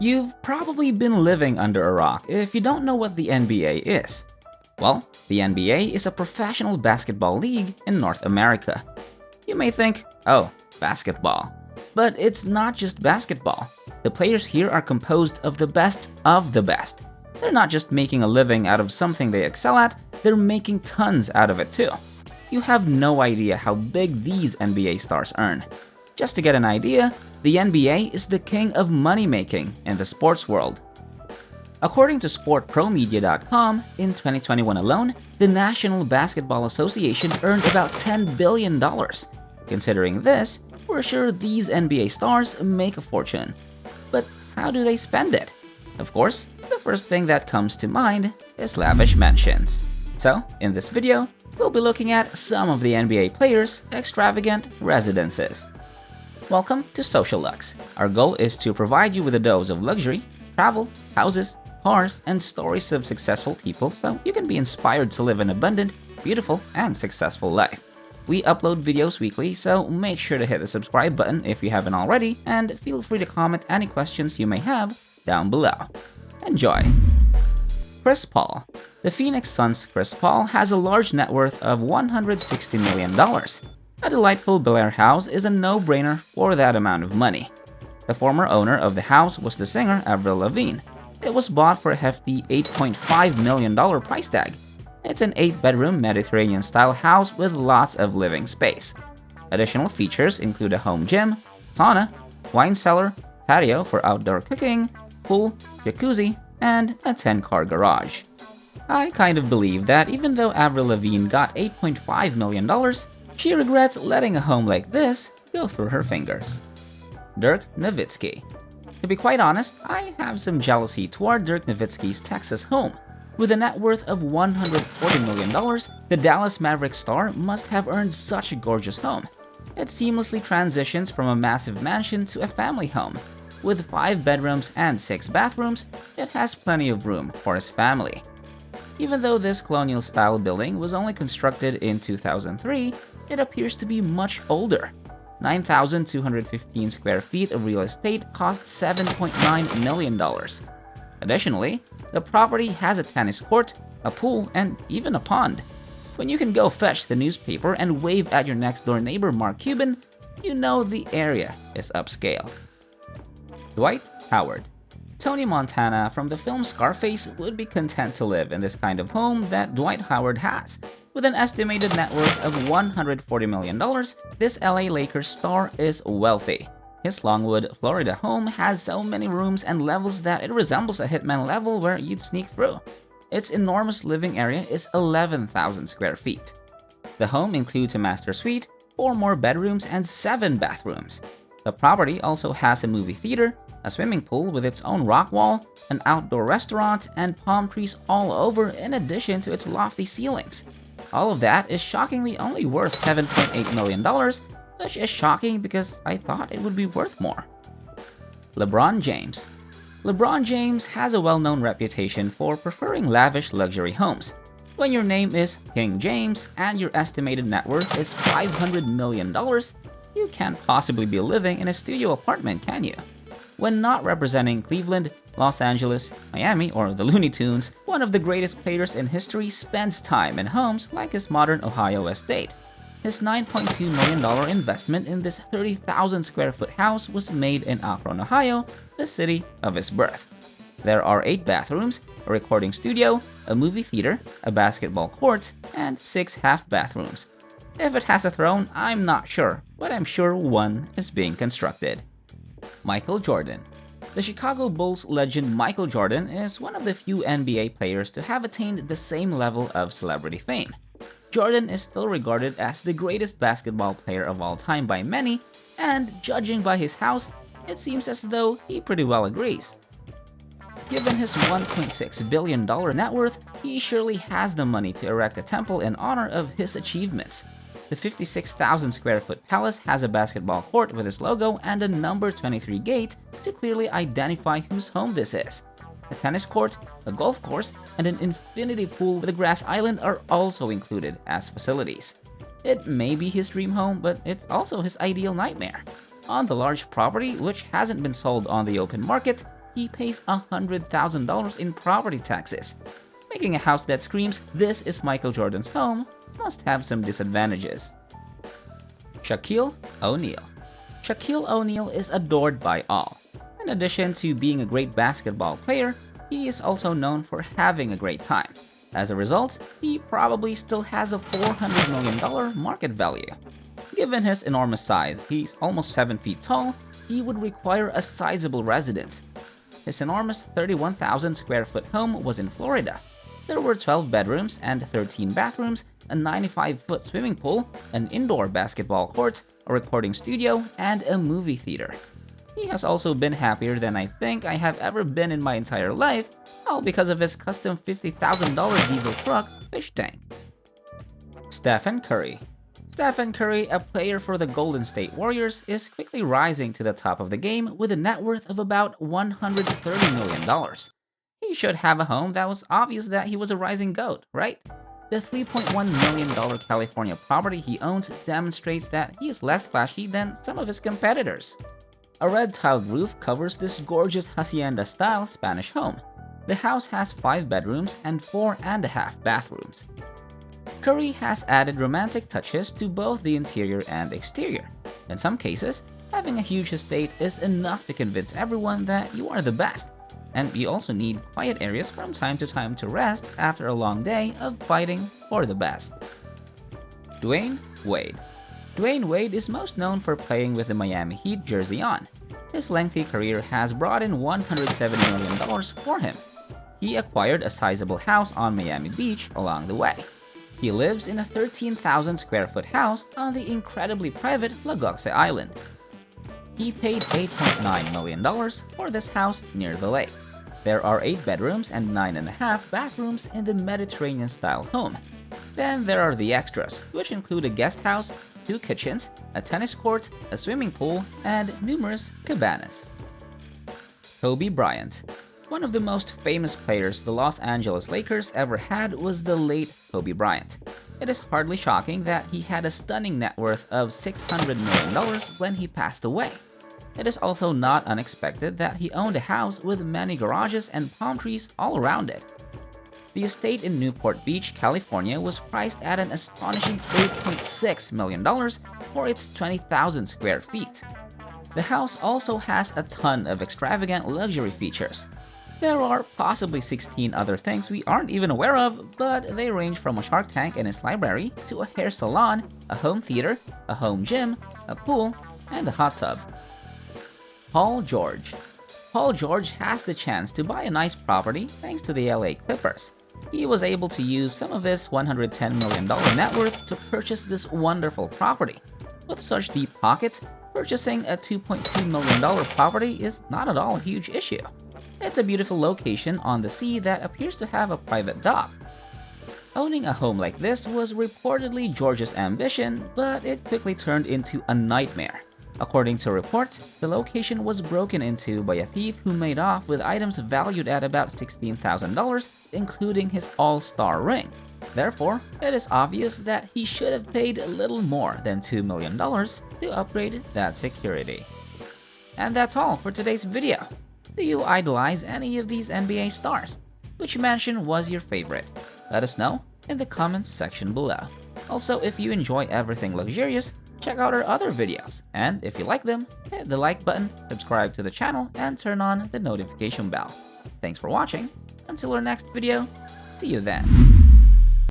You've probably been living under a rock if you don't know what the NBA is. Well, the NBA is a professional basketball league in North America. You may think, oh, basketball. But it's not just basketball. The players here are composed of the best of the best. They're not just making a living out of something they excel at, they're making tons out of it too. You have no idea how big these NBA stars earn. Just to get an idea, the NBA is the king of money-making in the sports world. According to SportProMedia.com, in 2021 alone, the National Basketball Association earned about $10 billion. Considering this, we're sure these NBA stars make a fortune. But how do they spend it? Of course, the first thing that comes to mind is lavish mansions. So, in this video, we'll be looking at some of the NBA players' extravagant residences. Welcome to Social Lux. Our goal is to provide you with a dose of luxury, travel, houses, cars, and stories of successful people so you can be inspired to live an abundant, beautiful, and successful life. We upload videos weekly, so make sure to hit the subscribe button if you haven't already, and feel free to comment any questions you may have down below. Enjoy! Chris Paul. The Phoenix Suns' Chris Paul has a large net worth of $160 million. A delightful Bel Air house is a no-brainer for that amount of money. The former owner of the house was the singer Avril Lavigne. It was bought for a hefty $8.5 million price tag. It's an 8-bedroom Mediterranean-style house with lots of living space. Additional features include a home gym, sauna, wine cellar, patio for outdoor cooking, pool, jacuzzi, and a 10-car garage. I kind of believe that even though Avril Lavigne got $8.5 million, she regrets letting a home like this go through her fingers. Dirk Nowitzki. To be quite honest, I have some jealousy toward Dirk Nowitzki's Texas home. With a net worth of $140 million, the Dallas Mavericks star must have earned such a gorgeous home. It seamlessly transitions from a massive mansion to a family home. With 5 bedrooms and 6 bathrooms, it has plenty of room for his family. Even though this colonial-style building was only constructed in 2003, it appears to be much older. 9,215 square feet of real estate cost $7.9 million. Additionally, the property has a tennis court, a pool, and even a pond. When you can go fetch the newspaper and wave at your next-door neighbor Mark Cuban, you know the area is upscale. Dwight Howard. Tony Montana from the film Scarface would be content to live in this kind of home that Dwight Howard has. With an estimated net worth of $140 million, this LA Lakers star is wealthy. His Longwood, Florida home has so many rooms and levels that it resembles a Hitman level where you'd sneak through. Its enormous living area is 11,000 square feet. The home includes a master suite, 4 more bedrooms, and 7 bathrooms. The property also has a movie theater, a swimming pool with its own rock wall, an outdoor restaurant, and palm trees all over in addition to its lofty ceilings. All of that is shockingly only worth $7.8 million, which is shocking because I thought it would be worth more. LeBron James. LeBron James has a well-known reputation for preferring lavish luxury homes. When your name is King James and your estimated net worth is $500 million, you can't possibly be living in a studio apartment, can you? When not representing Cleveland, Los Angeles, Miami, or the Looney Tunes, one of the greatest players in history spends time in homes like his modern Ohio estate. His $9.2 million investment in this 30,000 square foot house was made in Akron, Ohio, the city of his birth. There are 8 bathrooms, a recording studio, a movie theater, a basketball court, and 6 half bathrooms. If it has a throne, I'm not sure, but I'm sure one is being constructed. Michael Jordan. The Chicago Bulls legend Michael Jordan is one of the few NBA players to have attained the same level of celebrity fame. Jordan is still regarded as the greatest basketball player of all time by many, and judging by his house, it seems as though he pretty well agrees. Given his $1.6 billion net worth, he surely has the money to erect a temple in honor of his achievements. The 56,000 square foot palace has a basketball court with his logo and a number 23 gate to clearly identify whose home this is. A tennis court, a golf course, and an infinity pool with a grass island are also included as facilities. It may be his dream home, but it's also his ideal nightmare. On the large property, which hasn't been sold on the open market, he pays $100,000 in property taxes. Making a house that screams, "This is Michael Jordan's home," must have some disadvantages. Shaquille O'Neal. Shaquille O'Neal is adored by all. In addition to being a great basketball player, he is also known for having a great time. As a result, he probably still has a $400 million market value. Given his enormous size, he's almost 7 feet tall, he would require a sizable residence. His enormous 31,000 square foot home was in Florida. There were 12 bedrooms and 13 bathrooms, a 95-foot swimming pool, an indoor basketball court, a recording studio, and a movie theater. He has also been happier than I think I have ever been in my entire life, all because of his custom $50,000 diesel truck fish tank. Stephen Curry. Stephen Curry, a player for the Golden State Warriors, is quickly rising to the top of the game with a net worth of about $130 million. He should have a home that was obvious that he was a rising GOAT, right? The $3.1 million California property he owns demonstrates that he is less flashy than some of his competitors. A red tiled roof covers this gorgeous hacienda-style Spanish home. The house has 5 bedrooms and 4.5 bathrooms. Curry has added romantic touches to both the interior and exterior. In some cases, having a huge estate is enough to convince everyone that you are the best, and you also need quiet areas from time to time to rest after a long day of fighting for the best. Dwayne Wade. Dwayne Wade is most known for playing with the Miami Heat jersey on. His lengthy career has brought in $170 million for him. He acquired a sizable house on Miami Beach along the way. He lives in a 13,000 square foot house on the incredibly private Lagocse Island. He paid $8.9 million for this house near the lake. There are 8 bedrooms and 9.5 bathrooms in the Mediterranean-style home. Then there are the extras, which include a guest house, 2 kitchens, a tennis court, a swimming pool, and numerous cabanas. Kobe Bryant. One of the most famous players the Los Angeles Lakers ever had was the late Kobe Bryant. It is hardly shocking that he had a stunning net worth of $600 million when he passed away. It is also not unexpected that he owned a house with many garages and palm trees all around it. The estate in Newport Beach, California was priced at an astonishing $8.6 million for its 20,000 square feet. The house also has a ton of extravagant luxury features. There are possibly 16 other things we aren't even aware of, but they range from a shark tank in its library to a hair salon, a home theater, a home gym, a pool, and a hot tub. Paul George. Paul George has the chance to buy a nice property thanks to the LA Clippers. He was able to use some of his $110 million net worth to purchase this wonderful property. With such deep pockets, purchasing a $2.2 million property is not at all a huge issue. It's a beautiful location on the sea that appears to have a private dock. Owning a home like this was reportedly George's ambition, but it quickly turned into a nightmare. According to reports, the location was broken into by a thief who made off with items valued at about $16,000, including his all-star ring. Therefore, it is obvious that he should have paid a little more than $2 million to upgrade that security. And that's all for today's video. Do you idolize any of these NBA stars? Which mansion was your favorite? Let us know in the comments section below. Also, if you enjoy everything luxurious, check out our other videos, and if you like them, hit the like button, subscribe to the channel, and turn on the notification bell. Thanks for watching. Until our next video, see you then.